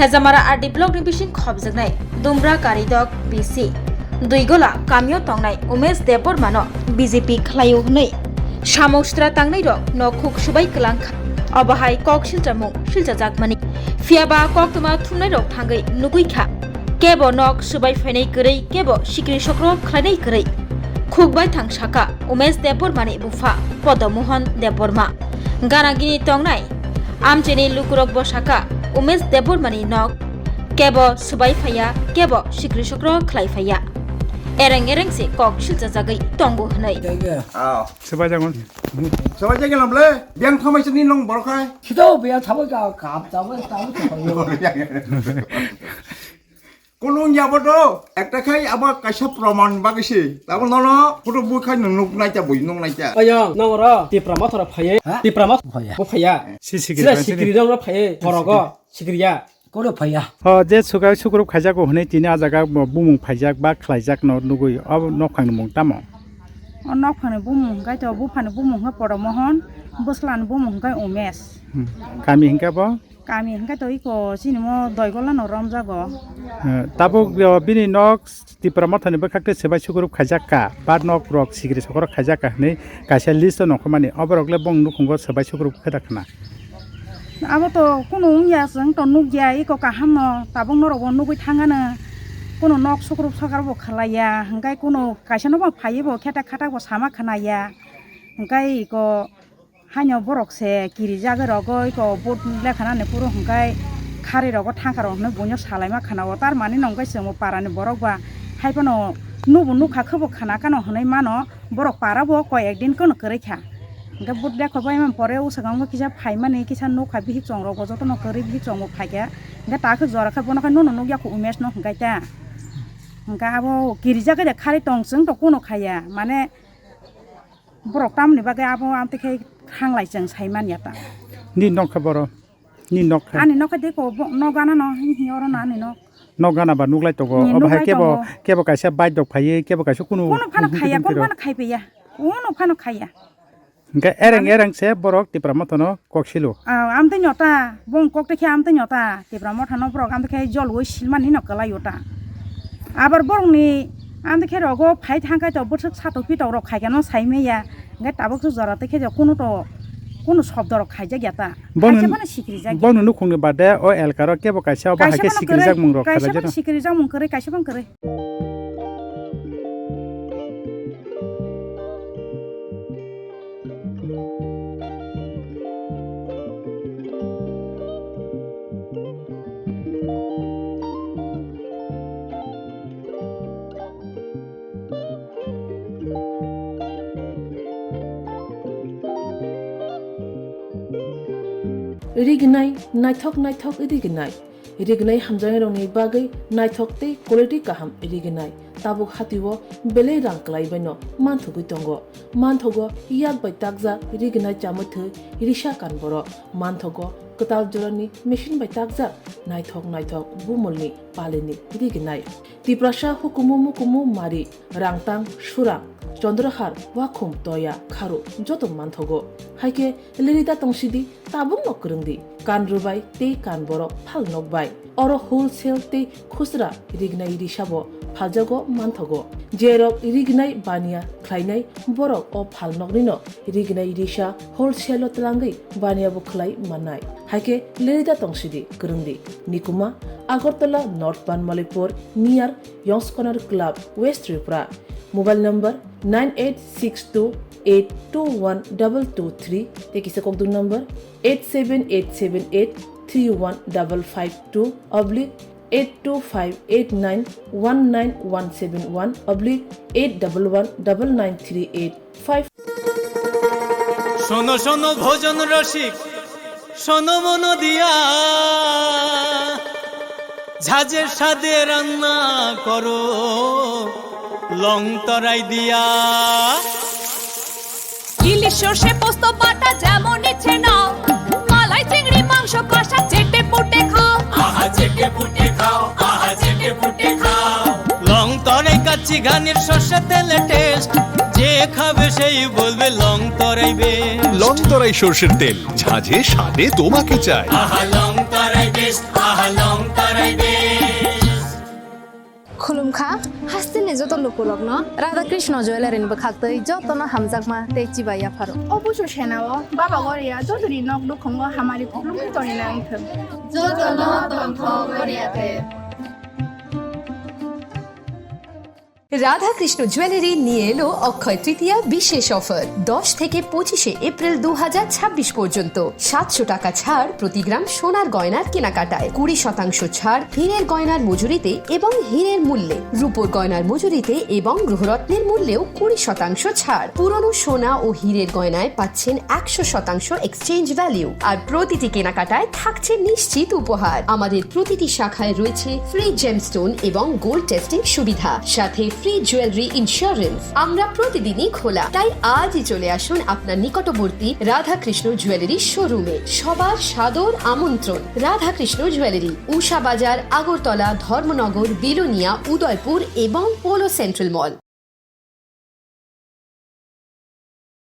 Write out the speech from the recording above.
Hezamara RD Block Division Khobjaknai Dumra Karidok BC Duigola Kamyo Tongnai Umesh Debbarma no BJP Khwlaijako hnai Samostra tangnai rok no khuk Swbai klang Abahai Koksilchakha Khwlaijako Fiaba Koktuma thumnai rok thangai nuguikha Kebo nok Swbai fainai korei kebo Swkrw khlainai korei Khukbai thangshaka Umesh Debbarma ni bufa Podomohon Debbarma Ganagini tongnai Amcheni lukurok bosaka Umesh Debbarma ni nok kebo Swbai phaya kebo Swkrw khlai phaya Ereng se Koksilchakha tongo hnai Swbai Swbai jaga lamble biang thamai sini long borkai Kita biar thamai kap tahu Kono nyabodo ekta khai aba kaisa praman bagisi tabon nono photo bui khai nung nai cha bui nung nai cha ayang nongora Tipra Mothara phaye Tipra Moth phaya Swkrw dong phaye Motharogno Swkrw kono phaya je Swkrw Khwlaijako hnai tini ajaga bumung phaijak ba Khwlaijak no nugui ob nokhang mung tamo nokhang bumung gai to bufan bumung ha Podomohon boslan bumung gai Umesh kami hingka bo kami hingka to iko sinimo doigola no romjago tabo bini nok Tipra Mothani ba khakte Swkrw Khwlaijaka ba nok rok Swkrw Khwlaijaka hnai kaisa list no khomani oborokle bong nukhungo Swkrw khadakhna abo to kono ungya jeng to nugya iko kaham no tabong no robo nugui thangana kono nok Swkrw sarkar bo khlaya hingkai kono kaisa no ba phaye bo kheta khata bo sama khanaya hingkai iko hanyo borok se kiri jaga rogo iko bot lekhana ne puro hingkai khari rogo thangkar no bonyo salaima khanawo tar mani nongkai semo parani borok ba haipano nubu nukha khobo khana kano hnai mano borok parabo koi ekdin kono koreikha hingkai bot dekho bai man pore usagam kisa phaimani kisa nukha bihi chongrok gojoto no kori bihi chongmo phaikya hingkai takho jora kha bono kha nono nugya ko Umesh no hingkai ta hingkai abo kiri jaga de khari tongsung to kono khaya mane borok tamni bagai abo amte khai Khwlaijako saimania ta ni nok khaboro ni nok ani nok deko nogana no hioro nani nok nogana ba nuglai togo obha kebo kaisa bike dok phaye kebo kaisa kuno phano khaya phano khaipeya kono phano khaya ga ereng se borok Tipra Mothano koksilo amte nyota bong kokte khe amte nyota Tipra Mothano borok amte khe jolwoi silman hino kalayota abar borok ni amte khe rogo phai thangkai to bothok sato pito rok khaigano saimeya ngai tabok to jorate khe kono shobdo rok khaija gyata kaisa bana Swkrw jak bonu nukhungni bade o elkaro kebo kaisa ba hake Swkrw jak mung rok kaisa bana Swkrw jak mung kore kaisa bang kore Rignai naithok rignai hamjang rongni bagai naithok te quality kaham rignai tabuk hatiwo bele rang klai baino manthugui tongo manthogo yak bai takja rignai chamuthu risha kan boro manthogo katal jorani machine bai takja naithok bumulni paleni rignai tiprasha hukumu mari rangtang surang Chandrahar wakhum toya kharu joto manthogo haike lerida tongsidi tabung nokrungdi kanrubai te kanboro phal nokbai oro wholesale te khusra rignai risabo phaljago manthogo jerok rignai bania khlainai borok o phal nognino rignai risa wholesale tlangai bania bo khlai manai haike lerida tongsidi kurungdi nikuma Agartala North Banmalipur near Young's Corner Club West Tipra Mobile number 9862821223 Take is a contact number 87878315552 oblique 82589191171 oblique 8119938 শোনো শোনো ভোজন রসিক শোনো মন দিয়া ঝাঁঝের স্বাদে রান্না করো লং তরাই দিয়া ইলিশ সর্ষে পোস্ত বাটা যেমন ইচ্ছে নাও মালাই চিংড়ি মাংস কষা চেটে পুটে খাও আহা চেটে পুটে খাও আহা চেটে পুটে খাও লং তরাই কাচ্চি ঘানির সর্ষে তেলে টেস্ট যে খাবে সেই বলবে লং তরাইবে লং তরাই সর্ষের তেল ঝাঁঝে স্বাদে তোমাকে চাই আহা লং তরাই বেস্ট আহা লং खुलुमखा हास्तिनि जत लुकुलग्न राधाकृष्ण ज्वेलारिनिबो खाक्तै जतनो हामजाकमा तेचिबा याफारो অবশ্য সেনাও বাবা গরিয়া যতরি নক দুখঙ্গ হামারি খুলুমে তরি না আইথ जतनो तंथ गरियाते রাধাকৃষ্ণ জুয়েলারি নিয়ে এলো অক্ষয় তৃতীয়া বিশেষ অফার 10 থেকে 25 এপ্রিল 2026 পর্যন্ত 700 টাকা ছাড় প্রতি গ্রাম সোনার গয়নার কেনাকাটায় 20% ছাড় হীরের গয়নার মজুরিতে এবং হীরের মূল্যে রূপোর গয়নার মজুরিতে এবং গ্রহরত্নের মূল্যেও 20% ছাড় পুরনো সোনা ও হীরের গয়নায় পাচ্ছেন 100% এক্সচেঞ্জ ভ্যালু আর প্রতিটি কেনাকাটায় থাকছে নিশ্চিত উপহার আমাদের প্রতিটি শাখায় রয়েছে ফ্রি জেমস্টোন এবং গোল্ড টেস্টিং সুবিধা সাথে ফ্রি জুয়েলারি ইন্স্যুরেন্স আমরা প্রতিদিনই খোলা তাই আজই চলে আসুন আপনার নিকটবর্তী রাধাকৃষ্ণ জুয়েলারি শোরুমে সবার সাদর আমন্ত্রণ রাধাকৃষ্ণ জুয়েলারি উষা বাজার আগরতলা ধর্মনগর বিলোনিয়া উদয়পুর এবং পোলো সেন্ট্রাল মল